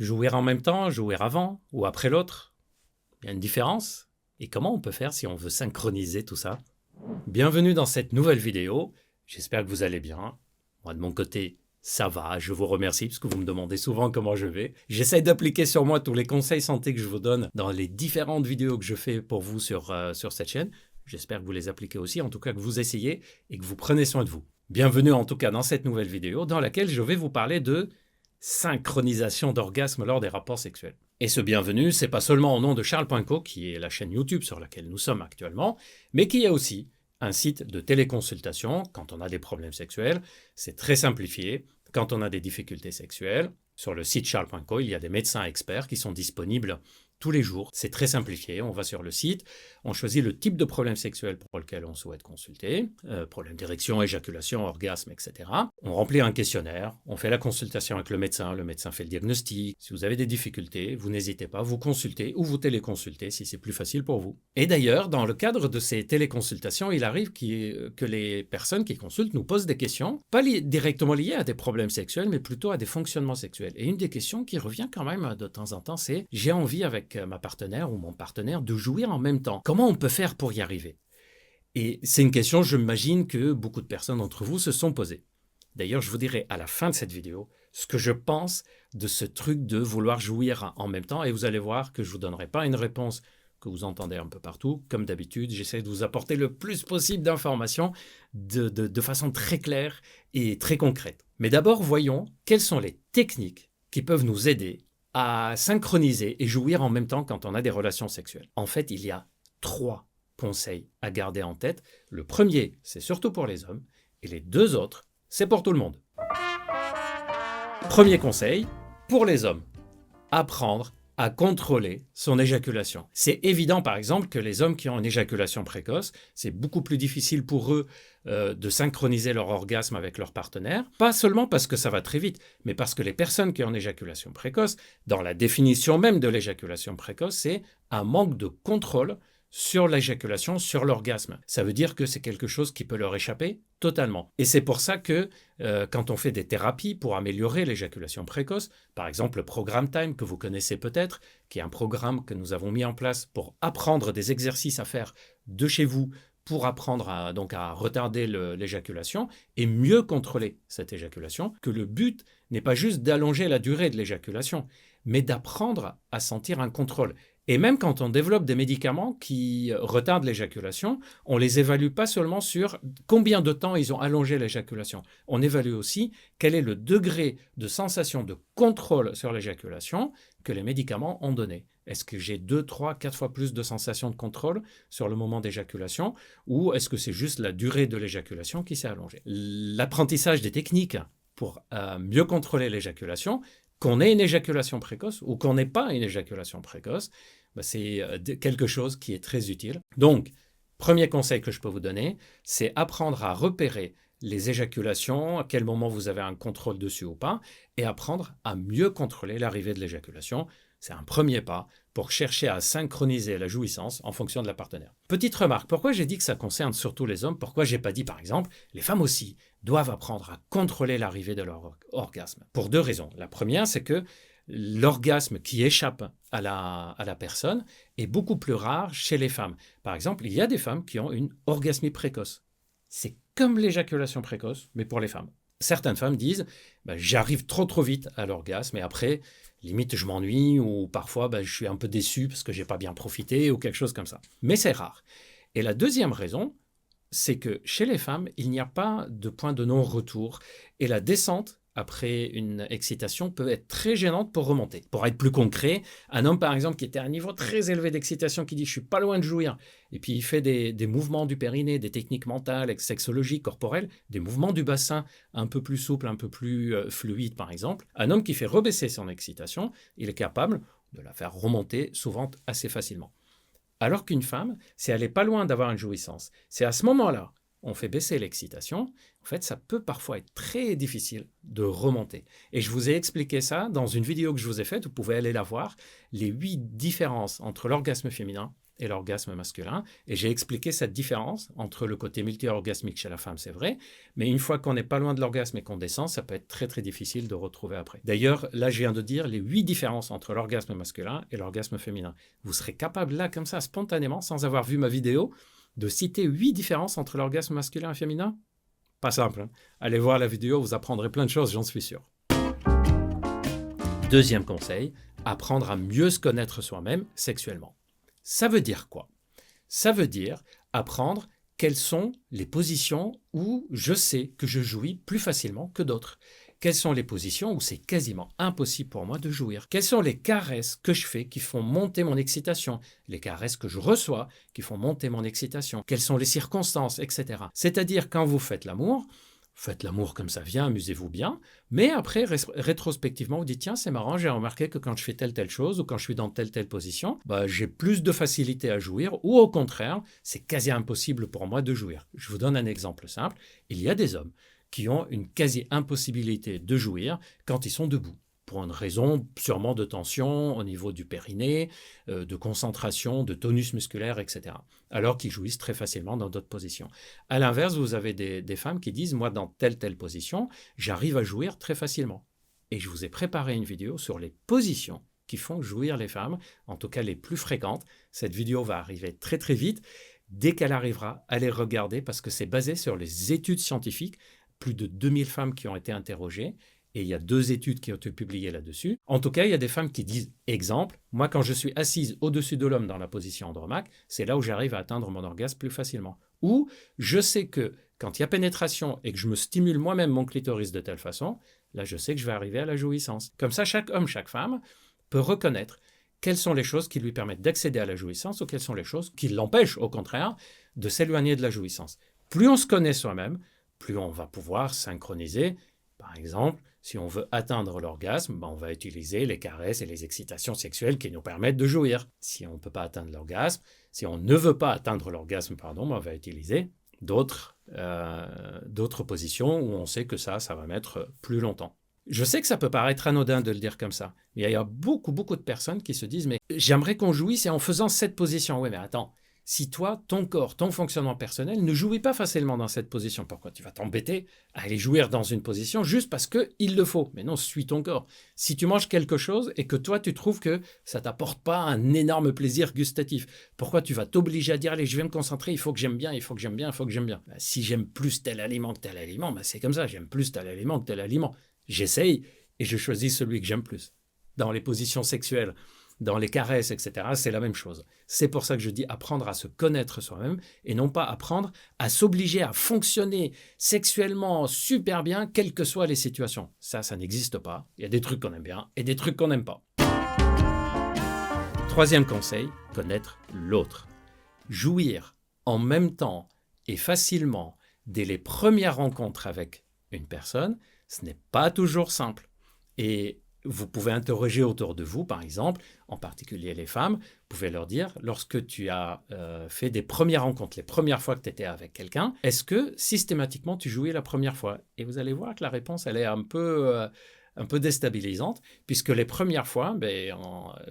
Jouir en même temps, jouir avant ou après l'autre? Il y a une différence? Et comment on peut faire si on veut synchroniser tout ça? Bienvenue dans cette nouvelle vidéo. J'espère que vous allez bien. Moi, de mon côté, ça va. Je vous remercie parce que vous me demandez souvent comment je vais. J'essaie d'appliquer sur moi tous les conseils santé que je vous donne dans les différentes vidéos que je fais pour vous sur cette chaîne. J'espère que vous les appliquez aussi, en tout cas que vous essayez et que vous prenez soin de vous. Bienvenue en tout cas dans cette nouvelle vidéo dans laquelle je vais vous parler de synchronisation d'orgasme lors des rapports sexuels. Et ce bienvenue, c'est pas seulement au nom de Charles.co, qui est la chaîne YouTube sur laquelle nous sommes actuellement, mais qui est aussi un site de téléconsultation quand on a des problèmes sexuels. C'est très simplifié. Quand on a des difficultés sexuelles, sur le site Charles.co, il y a des médecins experts qui sont disponibles tous les jours. C'est très simplifié. On va sur le site, on choisit le type de problème sexuel pour lequel on souhaite consulter, problème d'érection, éjaculation, orgasme, etc. On remplit un questionnaire, on fait la consultation avec le médecin fait le diagnostic. Si vous avez des difficultés, vous n'hésitez pas, vous consultez ou vous téléconsultez si c'est plus facile pour vous. Et d'ailleurs, dans le cadre de ces téléconsultations, il arrive que les personnes qui consultent nous posent des questions, pas directement liées à des problèmes sexuels, mais plutôt à des fonctionnements sexuels. Et une des questions qui revient quand même de temps en temps, c'est « j'ai envie avec ma partenaire ou mon partenaire de jouir en même temps. Comment on peut faire pour y arriver ?» Et c'est une question, je m'imagine, que beaucoup de personnes d'entre vous se sont posées. D'ailleurs, je vous dirai à la fin de cette vidéo ce que je pense de ce truc de vouloir jouir en même temps. Et vous allez voir que je ne vous donnerai pas une réponse que vous entendez un peu partout. Comme d'habitude, j'essaie de vous apporter le plus possible d'informations de façon très claire et très concrète. Mais d'abord, voyons quelles sont les techniques qui peuvent nous aider à synchroniser et jouir en même temps quand on a des relations sexuelles. En fait, il y a 3 conseils à garder en tête. Le premier, c'est surtout pour les hommes, et les 2 autres, c'est pour tout le monde. Premier conseil, pour les hommes, apprendre à contrôler son éjaculation. C'est évident, par exemple, que les hommes qui ont une éjaculation précoce, c'est beaucoup plus difficile pour eux de synchroniser leur orgasme avec leur partenaire, pas seulement parce que ça va très vite, mais parce que les personnes qui ont une éjaculation précoce, dans la définition même de l'éjaculation précoce, c'est un manque de contrôle sur l'éjaculation, sur l'orgasme. Ça veut dire que c'est quelque chose qui peut leur échapper totalement. Et c'est pour ça que quand on fait des thérapies pour améliorer l'éjaculation précoce, par exemple le programme Time que vous connaissez peut-être, qui est un programme que nous avons mis en place pour apprendre des exercices à faire de chez vous, pour apprendre à retarder l'éjaculation et mieux contrôler cette éjaculation, que le but n'est pas juste d'allonger la durée de l'éjaculation, mais d'apprendre à sentir un contrôle. Et même quand on développe des médicaments qui retardent l'éjaculation, on ne les évalue pas seulement sur combien de temps ils ont allongé l'éjaculation. On évalue aussi quel est le degré de sensation de contrôle sur l'éjaculation que les médicaments ont donné. Est-ce que j'ai 2, 3, 4 fois plus de sensations de contrôle sur le moment d'éjaculation ou est-ce que c'est juste la durée de l'éjaculation qui s'est allongée? L'apprentissage des techniques pour mieux contrôler l'éjaculation, qu'on ait une éjaculation précoce ou qu'on n'ait pas une éjaculation précoce, c'est quelque chose qui est très utile. Donc, premier conseil que je peux vous donner, c'est apprendre à repérer les éjaculations, à quel moment vous avez un contrôle dessus ou pas, et apprendre à mieux contrôler l'arrivée de l'éjaculation. C'est un premier pas pour chercher à synchroniser la jouissance en fonction de la partenaire. Petite remarque, pourquoi j'ai dit que ça concerne surtout les hommes? Pourquoi j'ai pas dit, par exemple, les femmes aussi doivent apprendre à contrôler l'arrivée de leur orgasme? Pour 2 raisons. La première, c'est que l'orgasme qui échappe à la personne est beaucoup plus rare chez les femmes. Par exemple, il y a des femmes qui ont une orgasmie précoce. C'est comme l'éjaculation précoce, mais pour les femmes. Certaines femmes disent j'arrive trop vite à l'orgasme et après, limite, je m'ennuie ou parfois je suis un peu déçu parce que je n'ai pas bien profité ou quelque chose comme ça. Mais c'est rare. Et la deuxième raison, c'est que chez les femmes, il n'y a pas de point de non-retour et la descente après une excitation peut être très gênante pour remonter. Pour être plus concret, un homme par exemple qui était à un niveau très élevé d'excitation, qui dit « je suis pas loin de jouir », et puis il fait des mouvements du périnée, des techniques mentales, sexologiques, corporelles, des mouvements du bassin un peu plus souples, un peu plus fluides par exemple, un homme qui fait rebaisser son excitation, il est capable de la faire remonter souvent assez facilement. Alors qu'une femme, si elle n'est pas loin d'avoir une jouissance, c'est à ce moment-là on fait baisser l'excitation, en fait, ça peut parfois être très difficile de remonter. Et je vous ai expliqué ça dans une vidéo que je vous ai faite, vous pouvez aller la voir, les 8 différences entre l'orgasme féminin et l'orgasme masculin. Et j'ai expliqué cette différence entre le côté multi-orgasmique chez la femme, c'est vrai, mais une fois qu'on n'est pas loin de l'orgasme et qu'on descend, ça peut être très très difficile de retrouver après. D'ailleurs, là, je viens de dire les 8 différences entre l'orgasme masculin et l'orgasme féminin. Vous serez capable là, comme ça, spontanément, sans avoir vu ma vidéo, de citer 8 différences entre l'orgasme masculin et féminin? Pas simple, hein. Allez voir la vidéo, vous apprendrez plein de choses, j'en suis sûr. Deuxième conseil, apprendre à mieux se connaître soi-même sexuellement. Ça veut dire quoi? Ça veut dire apprendre quelles sont les positions où je sais que je jouis plus facilement que d'autres. Quelles sont les positions où c'est quasiment impossible pour moi de jouir? Quelles sont les caresses que je fais qui font monter mon excitation? Les caresses que je reçois qui font monter mon excitation? Quelles sont les circonstances, etc. C'est-à-dire quand vous faites l'amour comme ça vient, amusez-vous bien, mais après, rétrospectivement, vous dites, tiens, c'est marrant, j'ai remarqué que quand je fais telle chose, ou quand je suis dans telle position, j'ai plus de facilité à jouir, ou au contraire, c'est quasi impossible pour moi de jouir. Je vous donne un exemple simple. Il y a des hommes qui ont une quasi-impossibilité de jouir quand ils sont debout, pour une raison sûrement de tension au niveau du périnée, de concentration, de tonus musculaire, etc. Alors qu'ils jouissent très facilement dans d'autres positions. À l'inverse, vous avez des femmes qui disent « moi, dans telle position, j'arrive à jouir très facilement ». Et je vous ai préparé une vidéo sur les positions qui font jouir les femmes, en tout cas les plus fréquentes. Cette vidéo va arriver très très vite. Dès qu'elle arrivera, allez regarder parce que c'est basé sur les études scientifiques, plus de 2000 femmes qui ont été interrogées. Et il y a 2 études qui ont été publiées là-dessus. En tout cas, il y a des femmes qui disent, exemple, moi quand je suis assise au-dessus de l'homme dans la position Andromaque, c'est là où j'arrive à atteindre mon orgasme plus facilement. Ou je sais que quand il y a pénétration et que je me stimule moi-même mon clitoris de telle façon, là je sais que je vais arriver à la jouissance. Comme ça, chaque homme, chaque femme peut reconnaître quelles sont les choses qui lui permettent d'accéder à la jouissance ou quelles sont les choses qui l'empêchent, au contraire, de s'éloigner de la jouissance. Plus on se connaît soi-même, plus on va pouvoir synchroniser. Par exemple, si on veut atteindre l'orgasme, on va utiliser les caresses et les excitations sexuelles qui nous permettent de jouir. Si on ne peut pas atteindre l'orgasme, si on ne veut pas atteindre l'orgasme, on va utiliser d'autres positions où on sait que ça va mettre plus longtemps. Je sais que ça peut paraître anodin de le dire comme ça, mais il y a beaucoup de personnes qui se disent « mais j'aimerais qu'on jouisse en faisant cette position ». Oui, mais attends. Si toi, ton corps, ton fonctionnement personnel ne jouit pas facilement dans cette position, pourquoi tu vas t'embêter à aller jouir dans une position juste parce qu'il le faut? Mais non, suis ton corps. Si tu manges quelque chose et que toi, tu trouves que ça ne t'apporte pas un énorme plaisir gustatif, pourquoi tu vas t'obliger à dire « allez, je vais me concentrer, il faut que j'aime bien, il faut que j'aime bien, il faut que j'aime bien ». Si j'aime plus tel aliment que tel aliment, c'est comme ça, j'aime plus tel aliment que tel aliment. J'essaye et je choisis celui que j'aime plus. Dans les positions sexuelles, dans les caresses, etc., c'est la même chose. C'est pour ça que je dis apprendre à se connaître soi-même et non pas apprendre à s'obliger à fonctionner sexuellement super bien, quelles que soient les situations. Ça n'existe pas. Il y a des trucs qu'on aime bien et des trucs qu'on n'aime pas. Troisième conseil, connaître l'autre. Jouir en même temps et facilement dès les premières rencontres avec une personne, ce n'est pas toujours simple. Et vous pouvez interroger autour de vous, par exemple, en particulier les femmes, vous pouvez leur dire, lorsque tu as fait des premières rencontres, les premières fois que tu étais avec quelqu'un, est-ce que systématiquement tu jouais la première fois? Et vous allez voir que la réponse, elle est un peu déstabilisante, puisque les premières fois,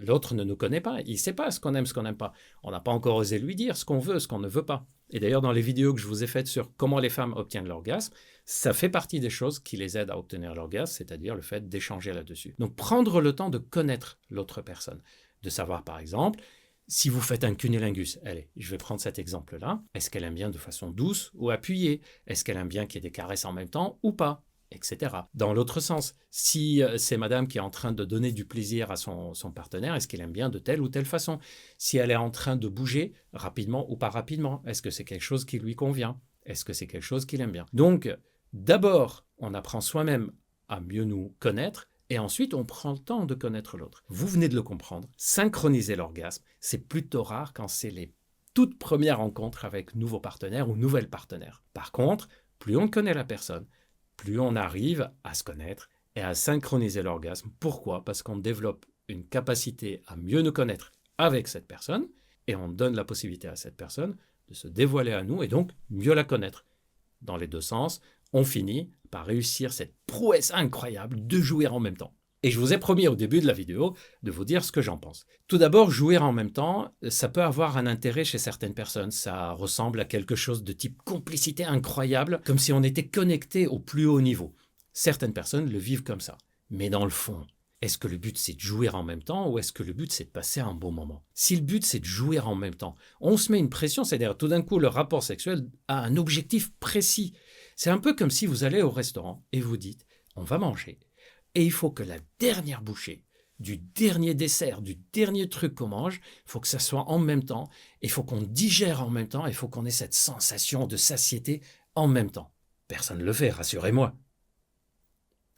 l'autre ne nous connaît pas, il ne sait pas ce qu'on aime, ce qu'on n'aime pas. On n'a pas encore osé lui dire ce qu'on veut, ce qu'on ne veut pas. Et d'ailleurs, dans les vidéos que je vous ai faites sur comment les femmes obtiennent l'orgasme, ça fait partie des choses qui les aident à obtenir l'orgasme, c'est-à-dire le fait d'échanger là-dessus. Donc, prendre le temps de connaître l'autre personne, de savoir, par exemple, si vous faites un cunnilingus, allez, je vais prendre cet exemple-là, est-ce qu'elle aime bien de façon douce ou appuyée? Est-ce qu'elle aime bien qu'il y ait des caresses en même temps ou pas? Etc. Dans l'autre sens, si c'est madame qui est en train de donner du plaisir à son partenaire, est-ce qu'elle aime bien de telle ou telle façon? Si elle est en train de bouger rapidement ou pas rapidement, est-ce que c'est quelque chose qui lui convient? Est-ce que c'est quelque chose qu'il aime bien? Donc, d'abord, on apprend soi-même à mieux nous connaître et ensuite, on prend le temps de connaître l'autre. Vous venez de le comprendre, synchroniser l'orgasme, c'est plutôt rare quand c'est les toutes premières rencontres avec nouveaux partenaires ou nouvelles partenaires. Par contre, plus on connaît la personne, plus on arrive à se connaître et à synchroniser l'orgasme. Pourquoi? Parce qu'on développe une capacité à mieux nous connaître avec cette personne et on donne la possibilité à cette personne de se dévoiler à nous et donc mieux la connaître. Dans les deux sens, on finit par réussir cette prouesse incroyable de jouir en même temps. Et je vous ai promis au début de la vidéo de vous dire ce que j'en pense. Tout d'abord, jouir en même temps, ça peut avoir un intérêt chez certaines personnes. Ça ressemble à quelque chose de type complicité incroyable, comme si on était connecté au plus haut niveau. Certaines personnes le vivent comme ça. Mais dans le fond, est-ce que le but c'est de jouir en même temps ou est-ce que le but c'est de passer un bon moment? Si le but c'est de jouir en même temps, on se met une pression, c'est-à-dire tout d'un coup le rapport sexuel a un objectif précis. C'est un peu comme si vous allez au restaurant et vous dites on va manger et il faut que la dernière bouchée du dernier dessert, du dernier truc qu'on mange, il faut que ça soit en même temps, il faut qu'on digère en même temps, il faut qu'on ait cette sensation de satiété en même temps. Personne ne le fait, rassurez-moi.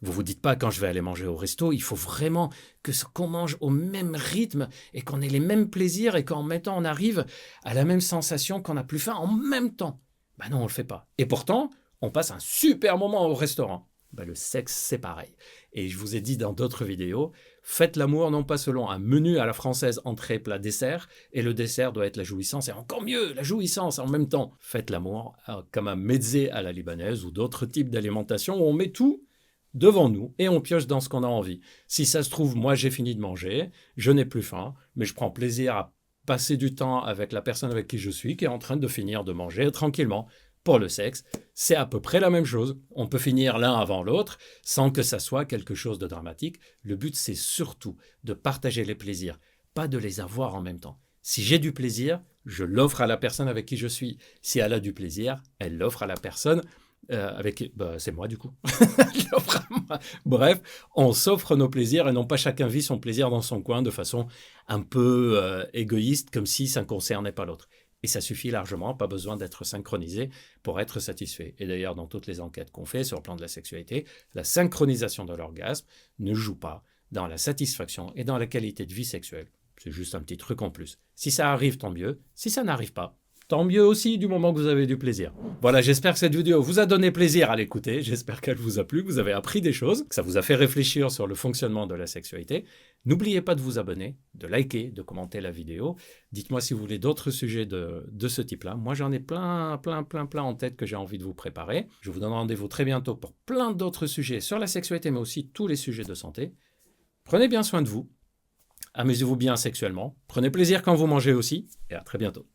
Vous vous dites pas quand je vais aller manger au resto, il faut vraiment qu'on mange au même rythme et qu'on ait les mêmes plaisirs et qu'en même temps on arrive à la même sensation qu'on n'a plus faim en même temps. Ben non, on le fait pas. Et pourtant, on passe un super moment au restaurant. Ben le sexe, c'est pareil. Et je vous ai dit dans d'autres vidéos, faites l'amour non pas selon un menu à la française entrée, plat, dessert, et le dessert doit être la jouissance, et encore mieux, la jouissance en même temps. Faites l'amour comme un mezzé à la libanaise ou d'autres types d'alimentation où on met tout devant nous et on pioche dans ce qu'on a envie. Si ça se trouve, moi j'ai fini de manger, je n'ai plus faim, mais je prends plaisir à passer du temps avec la personne avec qui je suis, qui est en train de finir de manger tranquillement. Pour le sexe, c'est à peu près la même chose. On peut finir l'un avant l'autre sans que ça soit quelque chose de dramatique. Le but, c'est surtout de partager les plaisirs, pas de les avoir en même temps. Si j'ai du plaisir, je l'offre à la personne avec qui je suis. Si elle a du plaisir, elle l'offre à la personne c'est moi du coup. Bref, on s'offre nos plaisirs et non pas chacun vit son plaisir dans son coin de façon un peu égoïste, comme si ça ne concernait pas l'autre. Et ça suffit largement, pas besoin d'être synchronisé pour être satisfait. Et d'ailleurs, dans toutes les enquêtes qu'on fait sur le plan de la sexualité, la synchronisation de l'orgasme ne joue pas dans la satisfaction et dans la qualité de vie sexuelle. C'est juste un petit truc en plus. Si ça arrive, tant mieux. Si ça n'arrive pas, tant mieux aussi du moment que vous avez du plaisir. Voilà, j'espère que cette vidéo vous a donné plaisir à l'écouter. J'espère qu'elle vous a plu, que vous avez appris des choses, que ça vous a fait réfléchir sur le fonctionnement de la sexualité. N'oubliez pas de vous abonner, de liker, de commenter la vidéo. Dites-moi si vous voulez d'autres sujets de ce type-là. Moi, j'en ai plein en tête que j'ai envie de vous préparer. Je vous donne rendez-vous très bientôt pour plein d'autres sujets sur la sexualité, mais aussi tous les sujets de santé. Prenez bien soin de vous. Amusez-vous bien sexuellement. Prenez plaisir quand vous mangez aussi. Et à très bientôt.